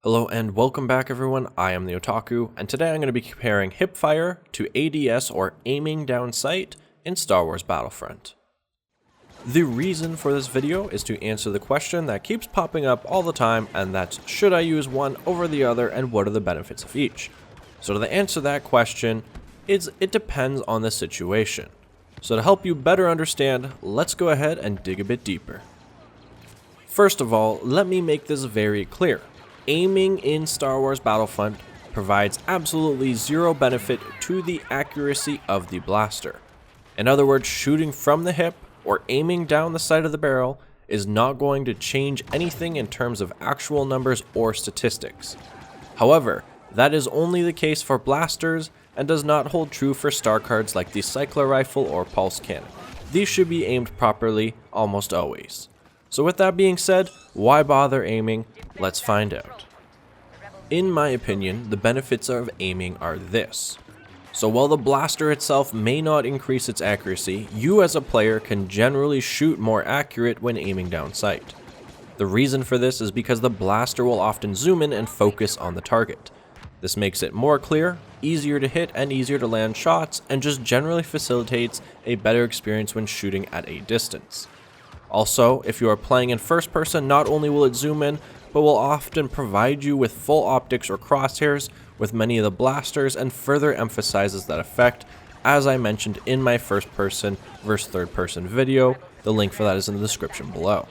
Hello and welcome back everyone, I am the Otaku, and today I'm going to be comparing Hipfire to ADS or Aiming Down Sight in Star Wars Battlefront. The reason for this video is to answer the question that keeps popping up all the time, and that's should I use one over the other and what are the benefits of each? So to answer that question is it depends on the situation. So to help you better understand, let's go ahead and dig a bit deeper. First of all, let me make this very clear. Aiming in Star Wars Battlefront provides absolutely zero benefit to the accuracy of the blaster. In other words, shooting from the hip or aiming down the side of the barrel is not going to change anything in terms of actual numbers or statistics. However, that is only the case for blasters and does not hold true for star cards like the cycler rifle or pulse cannon. These should be aimed properly almost always. So with that being said, why bother aiming? Let's find out. In my opinion, the benefits of aiming are this. So while the blaster itself may not increase its accuracy, you as a player can generally shoot more accurate when aiming down sight. The reason for this is because the blaster will often zoom in and focus on the target. This makes it more clear, easier to hit and easier to land shots, and just generally facilitates a better experience when shooting at a distance. Also, if you are playing in first person, not only will it zoom in, but will often provide you with full optics or crosshairs with many of the blasters and further emphasizes that effect, as I mentioned in my first person versus third person video. The link for that is in the description below.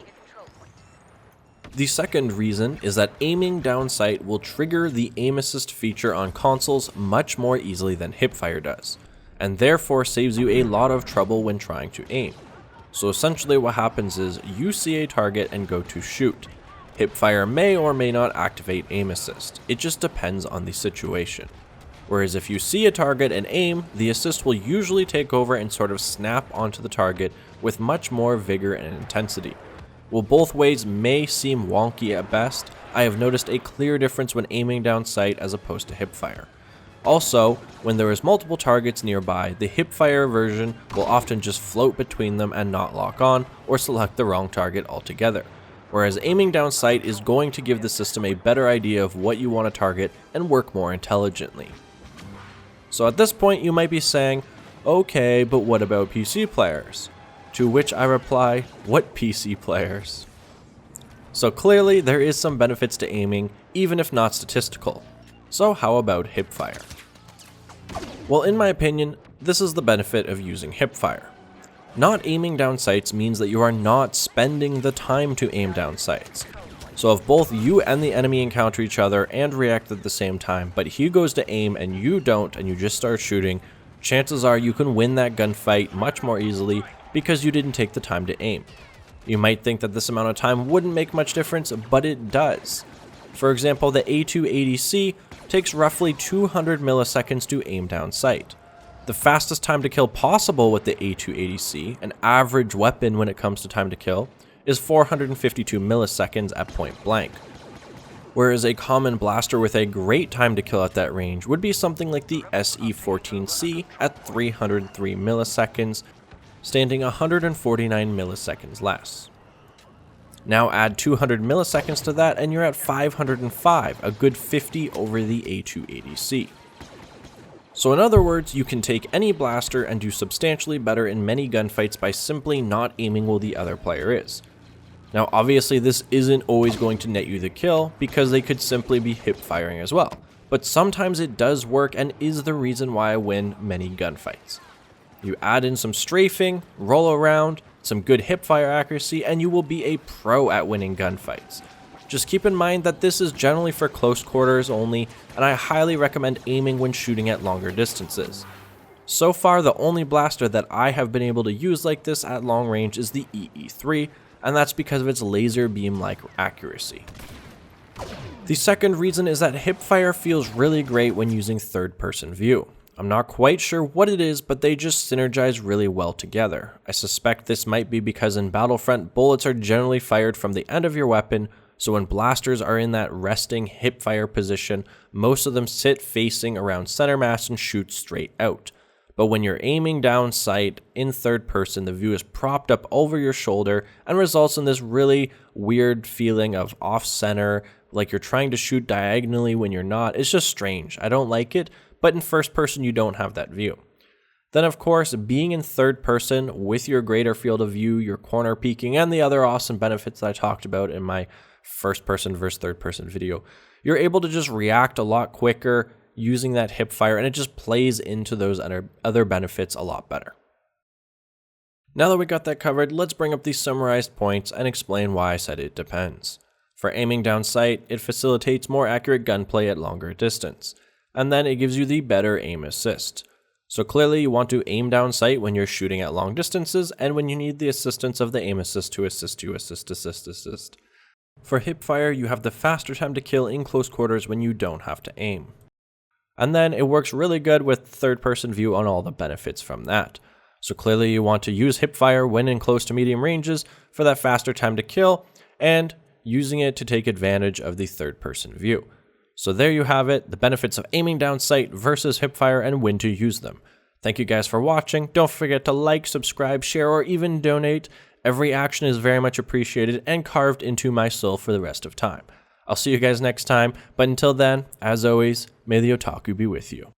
The second reason is that aiming down sight will trigger the aim assist feature on consoles much more easily than Hipfire does, and therefore saves you a lot of trouble when trying to aim. So essentially what happens is you see a target and go to shoot. Hipfire may or may not activate aim assist, it just depends on the situation. Whereas if you see a target and aim, the assist will usually take over and sort of snap onto the target with much more vigor and intensity. While both ways may seem wonky at best, I have noticed a clear difference when aiming down sight as opposed to Hipfire. Also, when there is multiple targets nearby, the Hipfire version will often just float between them and not lock on or select the wrong target altogether. Whereas aiming down sight is going to give the system a better idea of what you want to target and work more intelligently. So at this point you might be saying, okay, but what about PC players? To which I reply, what PC players? So clearly there is some benefits to aiming, even if not statistical. So how about Hipfire? Well, in my opinion, this is the benefit of using Hipfire. Not aiming down sights means that you are not spending the time to aim down sights. So if both you and the enemy encounter each other and react at the same time, but he goes to aim and you don't and you just start shooting, chances are you can win that gunfight much more easily because you didn't take the time to aim. You might think that this amount of time wouldn't make much difference, but it does. For example, the A280C takes roughly 200 milliseconds to aim down sight. The fastest time to kill possible with the A280C, an average weapon when it comes to time to kill, is 452 milliseconds at point blank. Whereas a common blaster with a great time to kill at that range would be something like the SE14C at 303 milliseconds, standing 149 milliseconds less. Now add 200 milliseconds to that and you're at 505, a good 50 over the A280C. So in other words, you can take any blaster and do substantially better in many gunfights by simply not aiming where the other player is. Now obviously this isn't always going to net you the kill because they could simply be hip firing as well, but sometimes it does work and is the reason why I win many gunfights. You add in some strafing, roll around, some good hipfire accuracy, and you will be a pro at winning gunfights. Just keep in mind that this is generally for close quarters only, and I highly recommend aiming when shooting at longer distances. So far, the only blaster that I have been able to use like this at long range is the EE3, and that's because of its laser beam-like accuracy. The second reason is that hipfire feels really great when using third-person view. I'm not quite sure what it is, but they just synergize really well together. I suspect this might be because in Battlefront, bullets are generally fired from the end of your weapon, so when blasters are in that resting hipfire position, most of them sit facing around center mass and shoot straight out. But when you're aiming down sight in third person, the view is propped up over your shoulder and results in this really weird feeling of off-center, like you're trying to shoot diagonally when you're not. It's just strange. I don't like it, but in first person you don't have that view. Then of course, being in third person with your greater field of view, your corner peeking, and the other awesome benefits that I talked about in my first person versus third person video, you're able to just react a lot quicker using that hipfire, and it just plays into those other benefits a lot better. Now that we got that covered, let's bring up these summarized points and explain why I said it depends. For aiming down sight, it facilitates more accurate gunplay at longer distance, and then it gives you the better aim assist. So clearly you want to aim down sight when you're shooting at long distances and when you need the assistance of the aim assist to assist you assist. For hipfire, you have the faster time to kill in close quarters when you don't have to aim. And then it works really good with third person view on all the benefits from that. So clearly you want to use hipfire when in close to medium ranges for that faster time to kill and using it to take advantage of the third person view. So there you have it, the benefits of aiming down sight versus hipfire and when to use them. Thank you guys for watching. Don't forget to like, subscribe, share, or even donate. Every action is very much appreciated and carved into my soul for the rest of time. I'll see you guys next time, but until then, as always, may the otaku be with you.